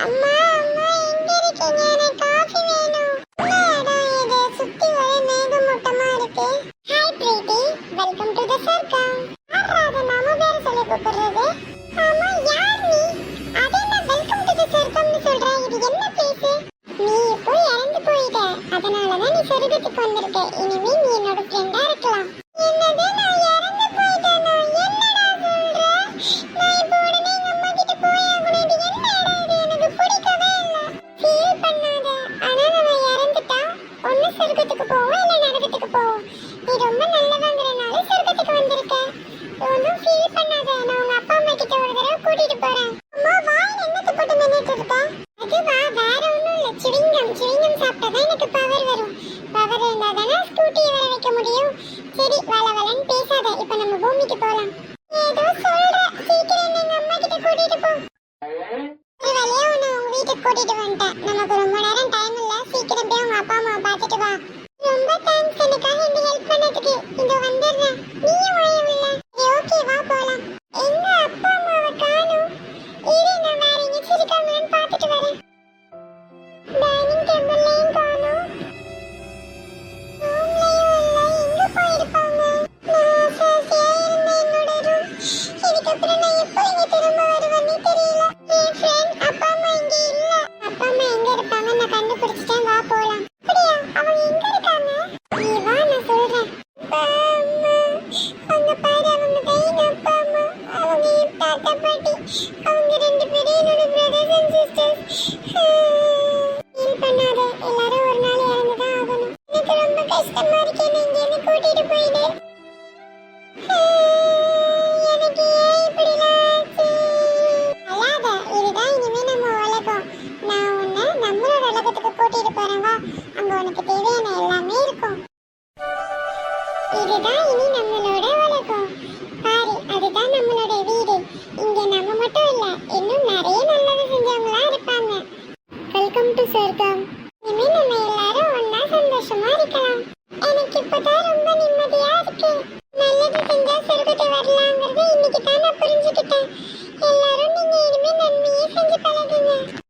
அம்மா அம்மா எங்க இருக்கீங்க? எனக்கு காஃபி வேணும். என்னடா இது சுத்தி ஒரே மேகமூட்டமா இருக்கு. Hi Preethi, welcome to the சர்க்கம். யாராவது நாம பேர் சொல்லி கூப்பிடுறது? ஆமா, யார் நீ? அது என்ன வெல்கம் டு தி சர்க்கம்னு சொல்ற? இது என்ன பேசு? நீ இப்போ இறந்து போயிட்ட, அதனாலதான் நீ சொர்க்கத்துக்கு வந்திருக்க. இனிமே நீ என்னோட ஃப்ரெண்டா இருக்கலாம். என்னது, நான் இறந்து போயிட்டேனா? என்னடா சொல்ற? நான் இப்போ உடனே எங்க அம்மா கிட்ட போயாகணும். இது என்னடா இது? எனக்கு பிடிக்கவே இல்ல. ஃபீல் பண்ணாத. ஆனா நான் இறந்துட்டா ஒண்ணு சொர்க்கத்துக்கு போவோம், இல்ல நரகத்துக்கு போவோம். நீ ரொம்ப நல்லவங்கறனால சொர்க்கத்துக்கு வந்திருக்க. ஒன்னும் ஃபீல் பண்ணாத. நான் உங்க அப்பா அம்மா கிட்ட ஒரு தடவை கூட்டிட்டு போறேன். அம்மா, வாயில என்னத்த போட்டு நினைச்சிட்டு இருக்க? அதுவா, வேற ஒண்ணும் இல்ல. சிவிங்கம் சாப்பிட்டாதான் எனக்கு பவர் வரும். பவர் இருந்தா தானே ஸ்கூட்டியை வர வைக்க முடியும். சரி, வளவலன்னு பேசாத. இப்ப நம்ம பூமிக்கு போலாம். ஏதோ சொல்ற, சீக்கிரம் எங்க அம்மா கிட்ட கூட்டிட்டு போ. ஒரு வழியா உன்னை உங்க வீட்டுக்கு கூட்டிட்டு வந்துட்டேன். நமக்கு ரொம்ப நேரம் டைம் இல்ல. சீக்கிரம் போய் உங்க அப்பா அம்மாவை பார்த்துட்டு வா. ரொம்ப தேங்க்ஸ் எனக்காக இந்த ஹெல்ப் பண்ணதுக்கு. இதோ வந்துடுறேன். நீயும் வாயவில்ல. சரி, ஓகே, வா போலாம். எங்க அப்பா அம்மாவை காணோம். இரு, நான் வேற எங்கேயாச்சும் இருக்காங்களான்னு பார்த்துட்டு வரேன். டைனிங் டேபிள்லயும் காணோம். ரூம்லயும் இல்ல. எங்க போயிருப்பாங்க? நான் ஆசாசியா இருந்த என்னோட ரூம். இதுக்கப்புறம் நான் எப்போ இங்க திரும்ப வருவேன்னு தெரியல. என் ஃப்ரெண்ட் அப்பா அம்மா இங்க இல்ல. அப்பா அம்மா எங்க இருப்பாங்க நான் கண்டுபிடிச்சிட்டேன். வா போலாம். அப்படியா? அவங்க எங்க இருக்காங்க? நீ வா, நான் சொல்றேன். அப்பா அம்மா, அங்க பாரு, அவங்க தான் எங்க அப்பா அம்மா. அவங்க என் தாத்தா பாட்டி. அவங்க ரெண்டு பேரும் என்னோட பிரதர்ஸ் அண்ட் சிஸ்டர்ஸ். ஃபீல் பண்ணாத. எல்லாரும் ஒரு நாள் இறந்துதான் ஆகணும். எனக்கு ரொம்ப கஷ்டமா இருக்கு. என்ன இங்க இருந்து கூட்டிட்டு போயிடு. எனக்கு ஏன் இப்படிலாம் ஆச்சு? அழாத. இதுதான் இனிமே நம்ம உலகம். நான் உன்னை நம்மளோட உலகத்துக்கு கூட்டிட்டு போறேன். வா, அங்க உனக்கு தேவையான எல்லாமே இருக்கும். இதுதான் இனி நம்மளோட உலகம். பாரு, அதுதான் நம்மளோட வீடு. இங்க நம்ம மட்டும் இல்ல, இன்னும் நிறைய நல்லது செஞ்சவங்களா இருப்பாங்க. வெல்கம் டு சொர்க்கம். இனிமே நம்ம எல்லாரும் ஒண்ணா சந்தோஷமா இருக்கலாம். எனக்கு இப்பதான் ரொம்ப நிம்மதியா இருக்கு. நல்லது செஞ்சா சொர்க்கத்தை வரலாங்கிறத இன்னைக்கு தான் நான் புரிஞ்சுக்கிட்டேன். எல்லாரும் நீங்க இனிமே நன்மையே செஞ்சு பழகுங்க.